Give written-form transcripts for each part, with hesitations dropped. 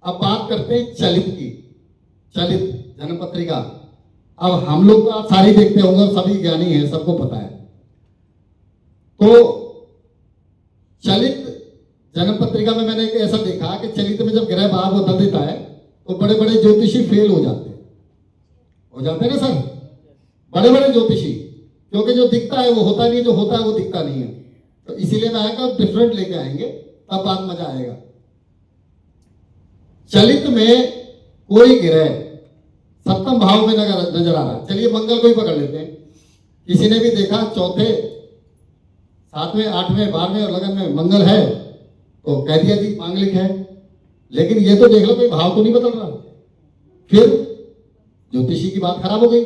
अब बात करते हैं चलित की। चलित जन्म पत्रिका, अब हम लोग तो आप सारी देखते होंगे, सभी ज्ञानी हैं, सबको पता है। तो चलित जन्म पत्रिका में मैंने एक ऐसा देखा कि चलित में जब ग्रह भाव बदल देता है तो बड़े बड़े ज्योतिषी फेल हो जाते हैं ना सर, बड़े बड़े ज्योतिषी, क्योंकि जो दिखता है वो होता नहीं, जो होता है वो दिखता नहीं है। तो इसीलिए मैं आएगा डिफरेंट लेके आएंगे, तब बात मजा आएगा। चलित में कोई ग्रह सप्तम भाव में नजर आ रहा है। चलिए मंगल को ही पकड़ लेते हैं। किसी ने भी देखा चौथे, सातवें, आठवें, 12वें और लगन में मंगल है तो कह दिया जी मांगलिक है। लेकिन ये तो देख लो कोई भाव तो नहीं बदल रहा, फिर ज्योतिषी की बात खराब हो गई।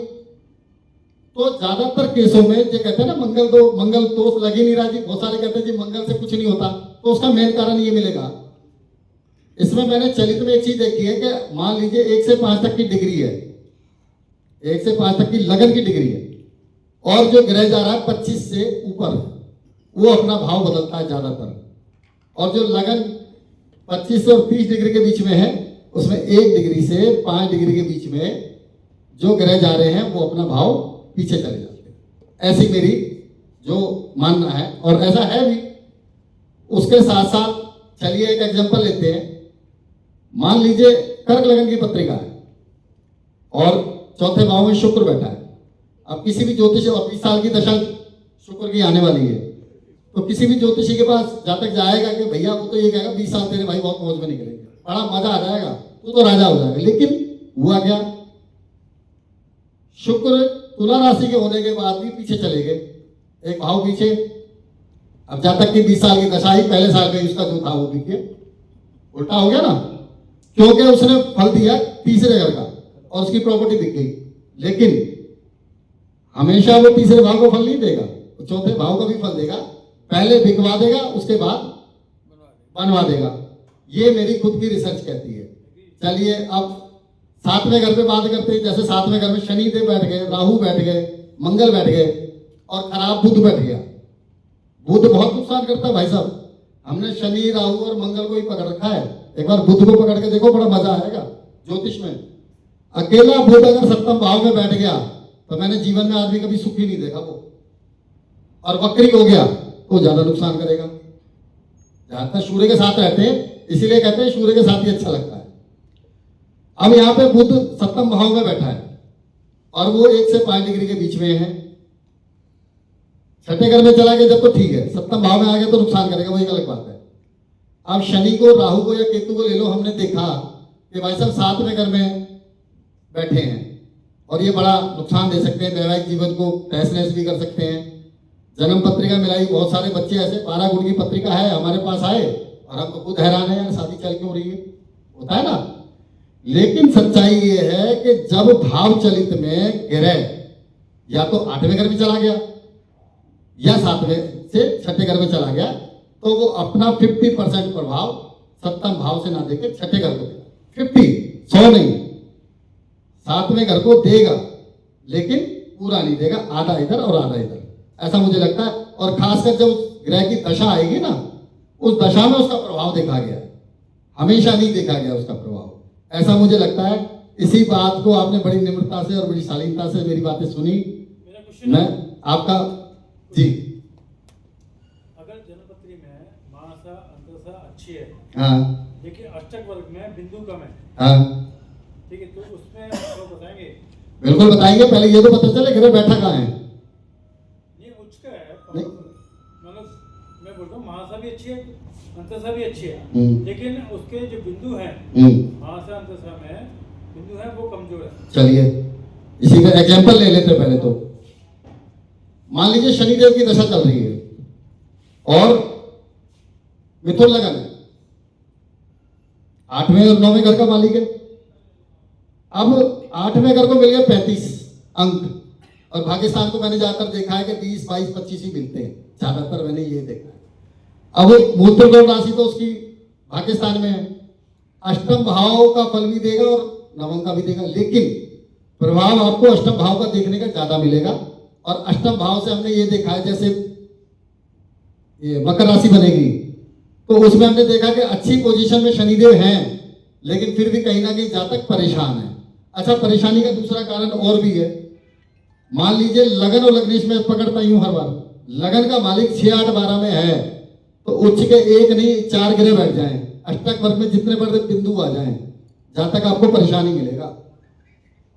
तो ज्यादातर केसों में जो कहते हैं ना मंगल दोष लग ही नहीं रहा जी, बहुत सारे कहते हैं जी मंगल से कुछ नहीं होता, तो उसका मेन कारण ये मिलेगा। इसमें मैंने चलित में एक चीज देखी है कि मान लीजिए 1 से 5 तक की डिग्री है, 1 से 5 तक की लगन की डिग्री है, और जो ग्रह जा रहा है 25 से ऊपर, वो अपना भाव बदलता है ज्यादातर। और जो लगन 25 और 30 डिग्री के बीच में है, उसमें 1 डिग्री से 5 डिग्री के बीच में जो ग्रह जा रहे हैं वो अपना भाव पीछे चले जाते हैं। ऐसी मेरी जो मानना है, और ऐसा है भी। उसके साथ साथ चलिए एक एग्जांपल लेते हैं। मान लीजिए कर्क लगन की पत्रिका है और चौथे भाव में शुक्र बैठा है। अब किसी भी ज्योतिषी, और 20 साल की दशा शुक्र की आने वाली है, तो किसी भी ज्योतिषी के पास जातक जाएगा कि भैया वो तो ये कहेगा 20 साल तेरे भाई बहुत मौज में निकलेंगे, बड़ा मजा आ जाएगा, तू तो राजा हो जाएगा। लेकिन हुआ क्या, शुक्र तुला राशि के होने के बाद भी पीछे चले गए, एक भाव पीछे। अब जातक की 20 साल की दशा ही पहले साल में उसका जो था वो भी उल्टा हो गया ना, क्योंकि उसने फल दिया तीसरे घर का और उसकी प्रॉपर्टी बिक गई। लेकिन हमेशा वो तीसरे भाव को फल नहीं देगा, तो चौथे भाव को भी फल देगा। पहले बिकवा देगा, उसके बाद बनवा देगा। ये मेरी खुद की रिसर्च कहती है। चलिए अब 7वें घर पे बात करते हैं। जैसे 7वें घर में शनि देव बैठ गए, राहु बैठ गए, मंगल बैठ गए और खराब बुध बैठ गया। बुध बहुत नुकसान करता है भाई साहब। हमने शनि, राहु और मंगल को ही पकड़ रखा है। एक बार बुध को पकड़ के देखो, बड़ा मजा आएगा ज्योतिष में। अकेला बुध अगर सप्तम भाव में बैठ गया तो मैंने जीवन में आदमी कभी सुखी नहीं देखा वो, और वक्री हो गया तो ज्यादा नुकसान करेगा। जहां तक सूर्य के साथ रहते हैं, इसीलिए कहते हैं सूर्य के साथ ही अच्छा लगता है। अब यहाँ पे बुध सप्तम भाव में बैठा है और वो 1 से 5 डिग्री के बीच में है। छठे घर में चला गया जब तो ठीक है, सप्तम भाव में आ गया तो नुकसान करेगा, वो एक अलग बात है। अब शनि को, राहु को या केतु को ले लो, हमने देखा कि भाई साहब 7वें घर में बैठे हैं और ये बड़ा नुकसान दे सकते हैं, वैवाहिक जीवन को तहस नहस भी कर सकते हैं। जन्म पत्रिका मिलाई, बहुत सारे बच्चे ऐसे 12 गुण की पत्रिका है हमारे पास आए और हम तो खुद हैरान है, यार शादी चल क्यों रही है, होता है ना। लेकिन सच्चाई ये है कि जब भाव चलित में ग्रह या तो 8वें घर में चला गया या 7वें से 6ठे घर में चला गया, तो वो अपना 50% प्रभाव सप्तम भाव से ना देके 6ठे घर को देगा। 100 नहीं, 7वें घर को देगा, लेकिन पूरा नहीं देगा, आधा इधर और आधा इधर, ऐसा मुझे लगता है। और खासकर जब ग्रह की दशा आएगी ना, उस दशा में उसका प्रभाव देखा गया है, हमेशा नहीं देखा गया उसका प्रभाव, ऐसा मुझे लगता है। इसी बात को आपने बड़ी निम्रता से और बड़ी शालीनता से मेरी बातें सुनी। मैं आपका जी, अगर जन्मपत्री में मासा अंतसा अच्छी है, हाँ, लेकिन अष्टक वर्ग में बिंदु कम है, हाँ, ठीक है, तो उसमें आपको बताएंगे? बिल्कुल बताएंगे। पहले ये तो पता चले ग्रह बैठा कहाँ है। नहीं, उच्च का है, मतलब मैं बोल रहा हूँ महासा भी अच्छी है, अंतसा भी अच्छी है, लेकिन उसके जो बिंदु हैं महासा अंतसा में बिंदु है वो कमजोर है। चलिए इसी का एग्जांपल ले लेते हैं। पहले तो मान लीजिए शनिदेव की दशा चल रही है और मिथुन लगन है, 8वें और 9वें घर का मालिक है। अब 8वें घर को मिल गया 35 अंक, और भाग्यस्थान को मैंने ज्यादातर देखा है कि 20, 22, 25 ही मिलते हैं, ज्यादातर मैंने ये देखा है। अब मूल त्रिकोण राशि तो उसकी भाग्यस्थान में है, अष्टम भाव का फल भी देगा और नवम का भी देगा, लेकिन प्रभाव आपको अष्टम भाव का देखने का ज्यादा मिलेगा। और अष्टम भाव से हमने ये देखा है, जैसे ये मकर राशि बनेगी तो उसमें हमने देखा कि अच्छी पोजीशन में शनिदेव हैं लेकिन फिर भी कहीं ना कहीं जातक परेशान है। अच्छा, परेशानी का दूसरा कारण और भी है। मान लीजिए लगन और लग्नेश में पकड़ता ही हूं हर बार, लगन का मालिक 6, 8, 12 में है तो उच्च के 1 नहीं 4 ग्रह बैठ जाएं, अष्टक वर्ग में जितने बड़े बिंदु आ जाएं, जातक आपको परेशानी मिलेगा।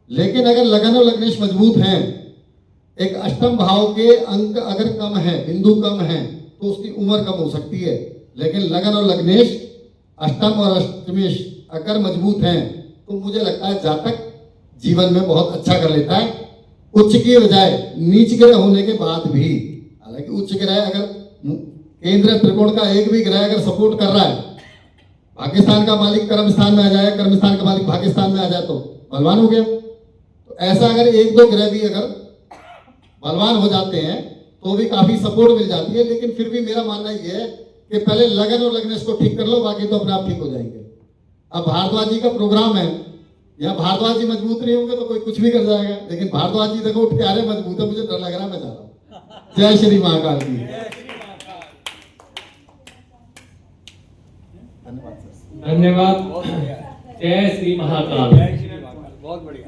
लेकिन अगर लगन और लग्नेश मजबूत हैं, एक अष्टम भाव के अंक अगर कम है, बिंदु कम है, तो उसकी उम्र कम हो सकती है। लेकिन लगन और लग्नेश, अष्टम और अष्टमेश अगर मजबूत हैं तो मुझे लगता है जातक जीवन में बहुत अच्छा कर लेता है, उच्च की बजाय नीच ग्रह होने के बाद भी। हालांकि उच्च ग्रह अगर केंद्र त्रिकोण का एक भी ग्रह अगर सपोर्ट कर रहा है, पाकिस्तान का मालिक कर्म स्थान में आ जाए, कर्म स्थान का मालिक पाकिस्तान में आ जाए तो बलवान हो गया। तो ऐसा अगर 1-2 ग्रह भी अगर बलवान हो जाते हैं तो भी काफी सपोर्ट मिल जाती है। लेकिन फिर भी मेरा मानना यह है कि पहले लगन और लग्नेश को ठीक कर लो, बाकी तो अपने आप ठीक हो जाएंगे। अब भारद्वाज जी का प्रोग्राम है, यहाँ भारद्वाज जी मजबूत नहीं होंगे तो कोई कुछ भी कर जाएगा। लेकिन भारद्वाज जी देखो उठ के आ रहे मजबूत है, मुझे डर लग रहा है, मैं जा रहा हूँ। जय श्री महाकाल जी। धन्यवाद। जय श्री महाकाल। बहुत बढ़िया।